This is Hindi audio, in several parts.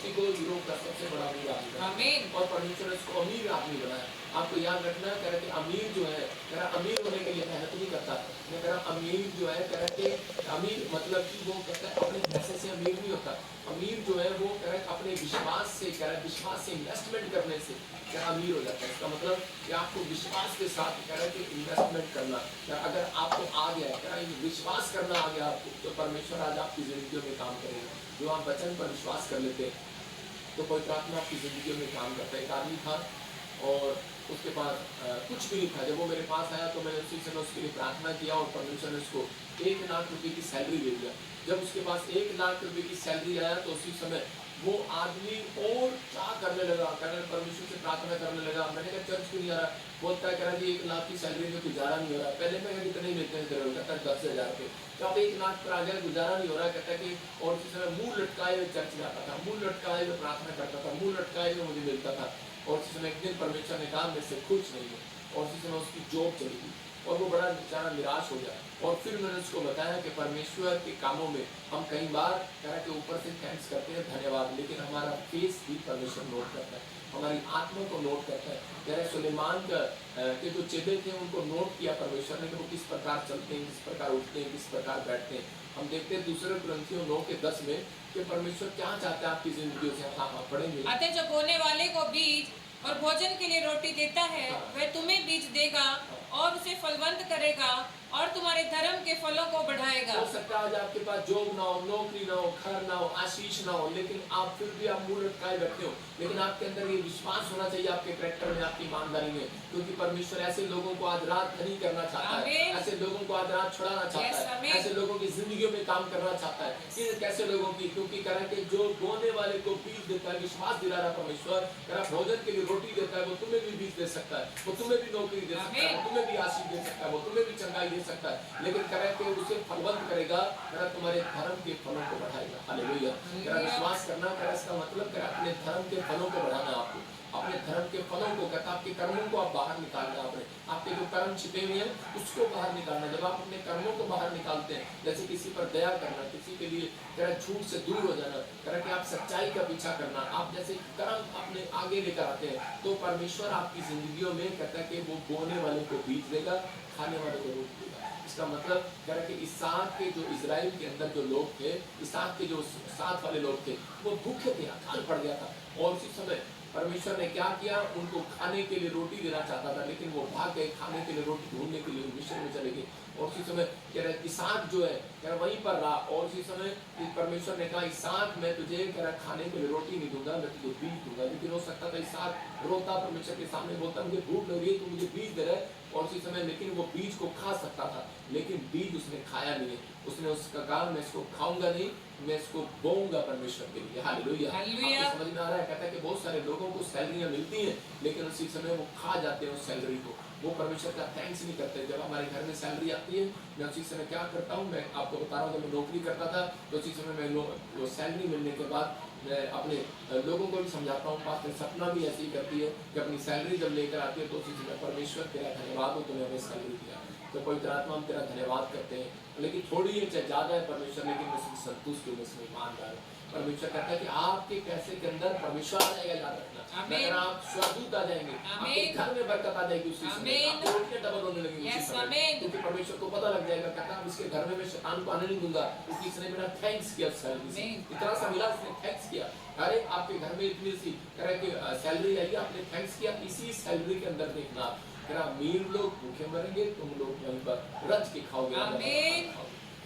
व्यक्ति को यूरोप का सबसे बड़ा अमीर आदमी बनाया आमीन। और परमेश्वर ने उसको अमीर आदमी बनाया। आपको याद रखना है, कह रहा कि अमीर जो है, कह रहा अमीर होने के लिए मेहनत नहीं करता। मैं कह रहा अमीर जो है, कह रहा कि अमीर मतलब कि वो कहता है अपने पैसे से अमीर नहीं होता। अमीर जो है वो कह रहा अपने विश्वास से, कह रहा विश्वास से इन्वेस्टमेंट करने से क्या अमीर हो जाता है। इसका मतलब कि आपको विश्वास के साथ कह रहा है कि इन्वेस्टमेंट करना, अगर आपको आ गया है, कह रहा है विश्वास करना आ गया आपको, तो परमेश्वर आज आपकी जिंदगियों में काम करेगा। जो आप वचन पर विश्वास कर लेते हैं तो पवित्र आत्मा आपकी जिंदगियों में काम करता है। एक आदमी था और उसके पास कुछ भी नहीं था। जब वो मेरे पास आया तो मैंने उसी समय उसके लिए प्रार्थना किया और परमेश्वर ने उसको 1 लाख रुपए की सैलरी दे दिया। जब उसके पास 1 लाख रुपए की सैलरी आया तो उसी समय वो आदमी और क्या करने लगा, परमेश्वर से प्रार्थना करने लगा। मैंने कहा चर्च क्यों नहीं आ रहा? बोलता है, कह रहा जी 1 लाख की सैलरी में गुजारा नहीं हो रहा। पहले मैं कितने मिलते हैं, कहता है 10,000 रुपये। तो अब 1 लाख पर आ गया, गुजारा नहीं हो रहा। कहता है कि और उसी समय मुंह लटकाए हुए चर्च में आता था, मुंह लटकाए हुए प्रार्थना करता था, मुंह लटकाए हुए मुझे मिलता था। और उसी समय एक दिन परमेश्वर ने कहा मैं से खुश नहीं हूँ, और उसी समय उसकी जॉब चली गई और वो बड़ा बेचारा निराश हो गया। और फिर मैंने उसको बताया कि परमेश्वर के कामों में हम कई बार कह के ऊपर से थैंक्स करते हैं, धन्यवाद, लेकिन हमारा फेस भी परमेश्वर नोट करता है, हमारी आत्मा को नोट करता है। कह रहे सुलेमान के जो चेले थे उनको नोट किया परमेश्वर ने कि वो किस प्रकार चलते हैं, किस प्रकार उठते हैं, किस प्रकार बैठते हैं। हम देखते हैं दूसरे कुरिन्थियों 9:10 में कि परमेश्वर क्या चाहता है आपकी जिंदगी से। हाँ पढ़ेंगे। अतः जो बोने वाले को बीज और भोजन के लिए रोटी देता है, वह तुम्हें बीज देगा और उसे फलवंत करेगा और तुम्हारे धर्म के फलों को बढ़ाएगा। हो सकता है आज आपके पास जॉब ना हो, नौकरी ना हो, घर ना हो, आशीष ना हो, लेकिन आप फिर भी आप मुंह लटकाए बैठे हो। लेकिन आपके अंदर ये विश्वास होना चाहिए, आपके कैरेक्टर में, आपकी ईमानदारी में, क्योंकि परमेश्वर ऐसे लोगों को आज रात धनी करना चाहता है, ऐसे लोगों को आज रात छुड़ाना चाहता है, ऐसे लोगों की जिंदगियों में काम करना चाहता है। कैसे लोगों की? क्योंकि कह रहा है कि जो बोने वाले को बीज देता है, विश्वास दिला रहा परमेश्वर, कह रहा भोजन के लिए रोटी देता है, वो तुम्हें भी बीज दे सकता है, वो तुम्हें भी नौकरी दे सकता है, वो तुम्हें भी आशीष दे सकता है, वो तुम्हें भी चंगाई दे सकता है। लेकिन कह रहा है कि उसे फलवंत करेगा, कह रहा तुम्हारे धर्म के फलों को बढ़ाएगा। हालेलुया। कह रहा विश्वास करना, कह रहा इसका मतलब कह रहा अपने धर्म के फलों को बढ़ाना, आपको अपने धर्म के फलों को, कहता आपके कर्मों को आप बाहर निकालना, आपके जो कर्म छिपे हुए हैं उसको बाहर निकालना। जब आप अपने कर्मों को बाहर निकालते हैं, जैसे किसी पर दया करना, किसी के लिए कह रहा झूठ से दूर हो जाना, कह रहा कि आप सच्चाई का पीछा करना, आप जैसे कर्म अपने आगे लेकर आते हैं, तो परमेश्वर आपकी जिंदगियों में कहता है कि वो बोने वाले को बीज देगा, खाने वाले को रोटी देगा। इसका मतलब कह रहा कि इसहाक के जो इजराइल के अंदर जो लोग थे, इसहाक के जो साथ वाले लोग थे, वो भूखे थे, अकाल पड़ गया था। और उसी समय परमेश्वर ने क्या किया, उनको खाने के लिए रोटी देना चाहता था, लेकिन वो भाग गए खाने के लिए रोटी ढूंढने के लिए मिस्र में चले गए। और उसी समय कह रहे इसहाक जो है कह रहा वहीं पर रहा। और उसी समय परमेश्वर ने कहा इसहाक मैं तुझे कह रहा खाने के लिए रोटी नहीं दूंगा, मैं तुझे बीज दूंगा। लेकिन हो सकता था इसहाक रोता परमेश्वर के सामने, बोलता मुझे भूख लग रही है, तू मुझे बीज दे रहा है। और उसी समय लेकिन वो बीज को खा सकता था, लेकिन बीज उसने खाया नहीं है। उसने उसका कहा मैं इसको खाऊंगा नहीं, मैं इसको बोऊंगा परमेश्वर के लिए। हालेलुया। आपको समझ में आ रहा है? कहता है कि बहुत सारे लोगों को सैलरियां मिलती हैं, लेकिन उसी समय वो खा जाते हैं उस सैलरी को, वो परमेश्वर का थैंक्स नहीं करते। जब हमारे घर में सैलरी आती है, मैं उसी समय क्या करता हूँ, मैं आपको बता रहा हूँ, जब मैं नौकरी करता था तो उसी समय मैं वो सैलरी मिलने के बाद मैं अपने लोगों को भी समझाता हूँ। पास सपना भी ऐसी ही करती है कि अपनी सैलरी जब लेकर आती है तो उसी समय परमेश्वर तेरा धन्यवाद हो, तूने हमें सैलरी दिया। तो पवित्र आत्मा हम तेरा धन्यवाद करते हैं, लेकिन थोड़ी है चाहे ज़्यादा है परमेश्वर, लेकिन मैं इसमें संतुष्ट हूँ, इसमें ईमानदार हूँ। परमेश्वर कहता है कि आपके पैसे के अंदर परमेश्वर आ जाएगा, याद रखना। अगर आप स्वर्गदूत आ जाएंगे, आपके घर में बरकत आ जाएगी उसी समय, आपको रोटियां डबल होने लगेंगी उसी समय, क्योंकि परमेश्वर को पता लग जाएगा। कहता है इसके घर में मैं शैतान को आने नहीं दूंगा, इसलिए इसने मेरा थैंक्स किया, सैलरी इतना सा मिला, इसने थैंक्स किया। अरे आपके घर में इतनी सी तरह की सैलरी आई, आपने थैंक्स किया। इसी सैलरी के अंदर देखना, अमीर लोग भूखे मरेंगे, तुम लोग वहीं पर रज के खाओगे।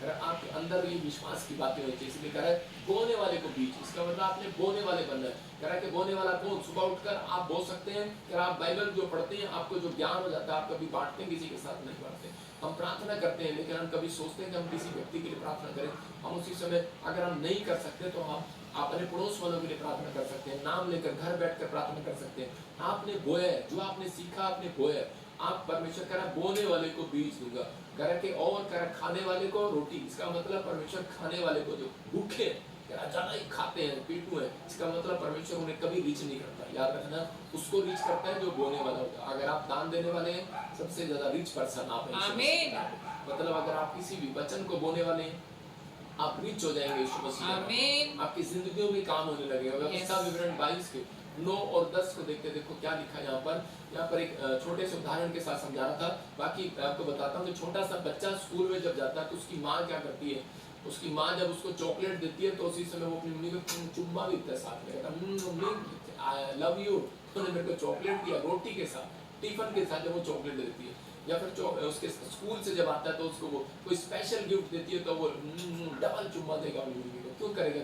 आपके अंदर ये विश्वास की बातें होती है। इसलिए कह रहा है बोने वाले को बीज, इसका मतलब आपने बोने वाले बनना है। कह रहा है कि बोने वाला कौन? सुबह उठकर आप बो सकते हैं। कह रहा आप बाइबल जो पढ़ते हैं, आपको जो ज्ञान हो जाता है, आप कभी बांटते हैं, किसी के साथ नहीं बांटते। हम प्रार्थना करते हैं, लेकिन हम कभी सोचते हैं कि हम किसी व्यक्ति के लिए प्रार्थना करें। हम उसी समय अगर हम नहीं कर सकते तो हम अपने पड़ोस वालों के लिए प्रार्थना कर सकते हैं, नाम लेकर घर बैठकर प्रार्थना कर सकते हैं। आपने बोया है, जो आपने सीखा आपने बोया है। आप परमेश्वर कह रहा बोने वाले को बीज दूंगा, कह रहा कि और कह रहा खाने वाले को रोटी। इसका मतलब परमेश्वर खाने वाले को, जो भूखे कह रहा ज्यादा ही खाते हैं, पेटू है, इसका मतलब परमेश्वर उन्हें कभी रीच नहीं करता। याद रखना, उसको रीच करता है जो बोने वाला होता है। अगर आप दान देने वाले हैं, सबसे ज्यादा रीच पर्सन आप हैं। मतलब अगर आप किसी भी वचन को बोने वाले हैं, आप रिच हो जाएंगे यीशु मसीह के नाम में। आमीन। आपकी जिंदगियों में काम होने लगेगा। व्यवस्था Yes. विवरण 22 के 9 और 10 को देखते देखो क्या लिखा है यहाँ पर एक छोटे से उदाहरण के साथ समझा रहा था। बाकी मैं आपको बताता हूँ कि छोटा सा बच्चा स्कूल में जब जाता है तो उसकी माँ क्या करती है। उसकी माँ जब उसको चॉकलेट देती है तो उसी समय वो अपनी मम्मी को चुम्मा भी देता है साथ में, कहता मम्मी आई लव यू, तूने मेरे को चॉकलेट दिया रोटी के साथ, टिफिन के साथ जब वो चॉकलेट देती है। या फिर उसके स्कूल से जब आता है तो उसको वो कोई स्पेशल गिफ्ट देती है तो वो डबल चुम्मा देगा अपनी मम्मी को। क्यों करेगा?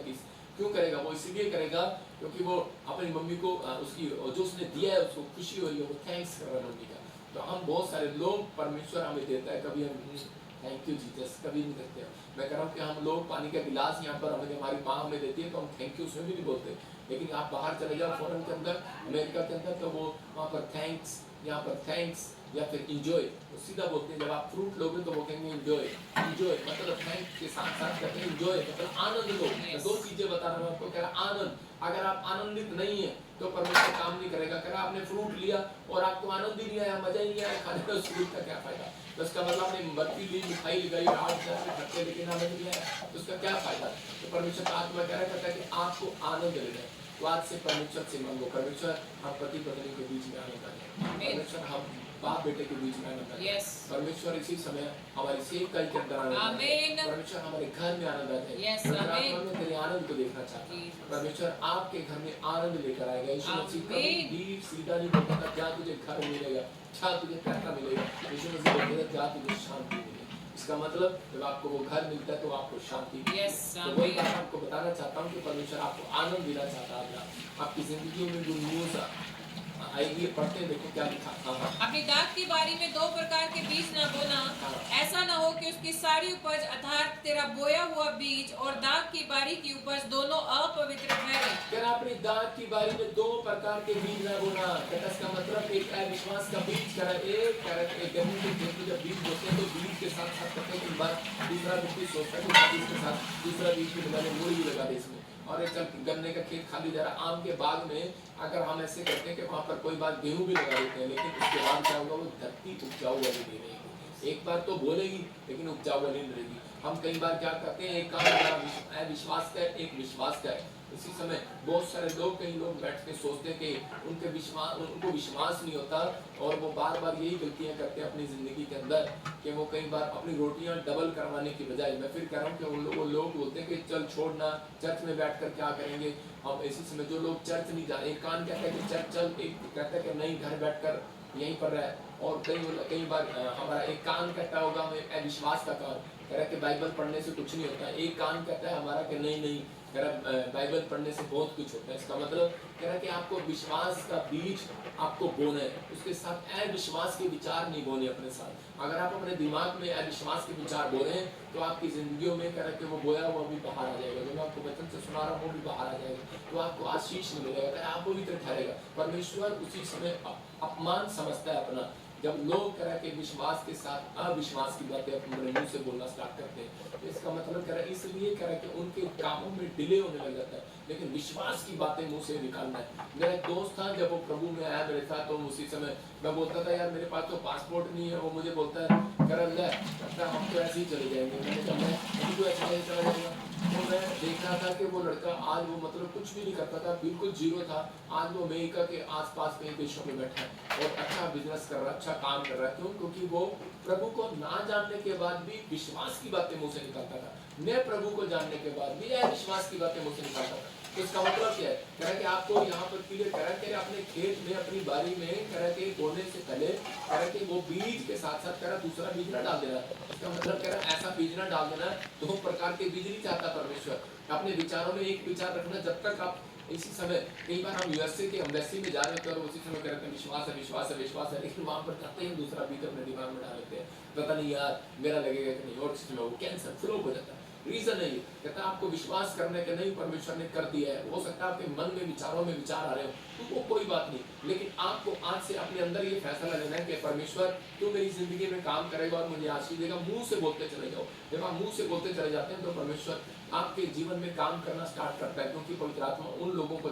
क्यों करेगा? वो इसलिए करेगा क्योंकि वो अपनी मम्मी को उसकी जो उसने दिया है उसको खुशी हो रही है, वो थैंक्स कर रहा है मम्मी का। तो हम बहुत सारे लोग परमेश्वर हमें देता है, कभी हम थैंक यू जीसस कभी नहीं करते हैं। मैं कह रहा हूँ कि हम लोग पानी का गिलास यहाँ पर हमारी माँ हमें देती है तो हम थैंक यू उसमें भी नहीं बोलते। लेकिन आप बाहर चले जाओ फॉरेन के अंदर, अमेरिका के अंदर, तो वो वहाँ पर थैंक्स, यहाँ पर थैंक्स या फिर इंजॉय तो सीधा बोलते हैं। जब आप फ्रूट लोगे तो वो कहेंगे इंजॉय। इंजॉय मतलब थैंक के साथ साथ कहते हैं इंजॉय मतलब आनंद लो। मैं दो चीजें बता रहा हूँ आपको, कह रहा आनंद। अगर आप आनंदित नहीं है तो परमेश्वर काम नहीं करेगा। कह रहा आपने फ्रूट लिया और आपको आनंद ही नहीं आया, मजा ही नहीं आया खाने में, उस फ्रूट का क्या फायदा? तो उसका मतलब आपने बर्फी ली, मिठाई लगाई, रात खट्टे, लेकिन आनंद नहीं आया तो उसका क्या फायदा? तो परमेश्वर का आत्मा कह रहा कहता है कि आपको आनंद लेना है तो आज से परमेश्वर से मांगो। परमेश्वर हम पति पत्नी के बीच में आनंद आए, परमेश्वर हम बाप बेटे के बीच में आनंद आए, परमेश्वर इसी समय हमारी सेवकाई के अंदर आनंद आए, परमेश्वर हमारे घर में आनंद आए। मैं तेरे आनंद को देखना चाहता हूँ। परमेश्वर आपके घर में आनंद लेकर आएगा। यीशु मसीह कभी भी सीधा नहीं बोलता था क्या तुझे घर मिलेगा, क्या तुझे पैसा मिलेगा। यीशु मसीह बोलते थे क्या तुझे शांति मिलेगी। इसका मतलब जब आपको वो घर मिलता है तो आपको शांति मिलती है। तो वही बात आपको बताना चाहता हूँ कि परमेश्वर आपको आनंद देना चाहता है। आपकी जिंदगी में गुड न्यूज आएगी। पढ़ते हैं, देखो क्या लिखा। अपनी दाख की बारी में दो प्रकार के बीज न बोना, ऐसा न हो कि उसकी सारी उपज अर्थात तेरा बोया हुआ बीज और दाख की बारी की उपज दोनों अपवित्र ठहरे। क्या अपनी दाख की बारी में दो प्रकार के बीज न बोना? इसका मतलब एक विश्वास का बीज करा, एक गेहूं के खेत में जब बीज बोते हैं तो बीज के साथ साथ करते हैं बार दूसरा व्यक्ति सोचता है कि इसके साथ दूसरा बीज भी लगा दे, मूली भी लगा दे इसमें, और एक चल गन्ने का खेत खाली जा रहा। आम के बाग में अगर हम ऐसे करते हैं कि वहाँ पर कोई बात गेहूं भी लगा देते हैं, लेकिन उसके बाद क्या होगा, वो धरती उपजाऊ वाली नहीं रहेगी। एक बार तो बोलेगी लेकिन उपजाऊ वाली नहीं रहेगी। हम कई बार क्या करते हैं, एक काम विश्वास का एक विश्वास का है। इसी समय बहुत सारे लोग, कई लोग बैठ के सोचते हैं कि उनको विश्वास नहीं होता और वो बार बार यही गलतियां करते हैं अपनी जिंदगी के अंदर कि वो कई बार अपनी रोटियां डबल करवाने की बजाय, मैं फिर कह रहा हूँ कि वो लोग बोलते हैं कि चल छोड़ना, चर्च में बैठकर क्या करेंगे हम। इसी समय जो लोग चर्च नहीं जा रहे, एक कान कहता है कि चर्च चल, एक कहता है कि नहीं घर बैठकर यहीं पर रहे। और कई बार हमारा एक कान कहता होगा हमें विश्वास का कान कह रहा है कि बाइबल पढ़ने से कुछ नहीं होता है, एक कान कहता है हमारा कि नहीं कह रहा बाइबल पढ़ने से बहुत कुछ होता है। इसका मतलब कह रहा है कि आपको विश्वास का बीज आपको बोना है, उसके साथ अविश्वास के विचार नहीं बोने अपने साथ। अगर आप अपने दिमाग में अविश्वास के विचार बोले हैं तो आपकी जिंदगियों में कह रहा है कि वो बोया हुआ भी बाहर आ जाएगा, जो मैं आपको वचन से सुना रहा हूँ वो भी बाहर आ जाएगा, तो आपको आशीष मिलेगा, आप पवित्र ठहरेगा। परमेश्वर उसी समय अपमान समझता है अपना जब लोग कह रहा कि विश्वास के साथ अविश्वास की बातें अपने मुंह से बोलना स्टार्ट करते हैं। तो इसका मतलब कह रहा है इसलिए कह रहा है कि उनके कामों में डिले होने लग जाता है, लेकिन विश्वास की बातें मुंह से निकालना है। मेरा एक दोस्त था, जब वो प्रभु में आया मेरे साथ, तो उसी समय मैं बोलता था यार मेरे पास तो पासपोर्ट नहीं है। वो मुझे बोलता है कर हम तो ऐसे ही चले जाएंगे। मैंने कहा मैं अभी तो ऐसे नहीं चला जाएगा। तो मैं देख रहा था कि वो लड़का आज वो मतलब कुछ भी नहीं करता था, बिल्कुल जीरो था। आज वो अमेरिका के आसपास कई देशों में बैठा है और अच्छा बिजनेस कर रहा है, अच्छा काम कर रहा है। क्यों? क्योंकि वो प्रभु को ना जानने के बाद भी विश्वास की बातें मुंह से निकालता था। मैं प्रभु को जानने के बाद भी विश्वास की बातें मुंह से निकालता था। तो इसका मतलब क्या है? कह रहा कि आपको यहाँ पर क्लियर कह रहा है कि अपने खेत में अपनी बारी में कह रहा कि बोने से पहले कह रहा कि वो बीज के साथ साथ कह रहा दूसरा बीज ना डाल देना। इसका मतलब कह रहा ऐसा बीज ना डाल देना, दो प्रकार के बीज नहीं चाहता परमेश्वर। अपने विचारों में एक विचार रखना। जब तक आप इसी समय कई बार हम यूएसए के एम्बेसी में जा रहे थे और उसी समय कहते हैं विश्वास है विश्वास है विश्वास है, लेकिन वहां पर जाते ही दूसरा बीज अपने दिमाग में डाल लेते हैं, पता नहीं यार मेरा लगेगा कि नहीं, और सिस्टम वो कैंसर फ्लो हो जाता है। रीजन है ये, कहता है आपको विश्वास करने के नहीं परमेश्वर ने कर दिया है। हो सकता है आपके मन में विचारों में विचार आ रहे हो तो वो कोई बात नहीं, लेकिन आपको आज से अपने अंदर ये फैसला लेना है कि परमेश्वर तू मेरी जिंदगी में काम करेगा और मुझे आशीष देगा। मुंह से बोलते चले जाओ। जब आप मुंह से बोलते चले जाते हैं तो परमेश्वर आपके जीवन में काम करना स्टार्ट करता है, क्योंकि पवित्र आत्मा उन लोगों को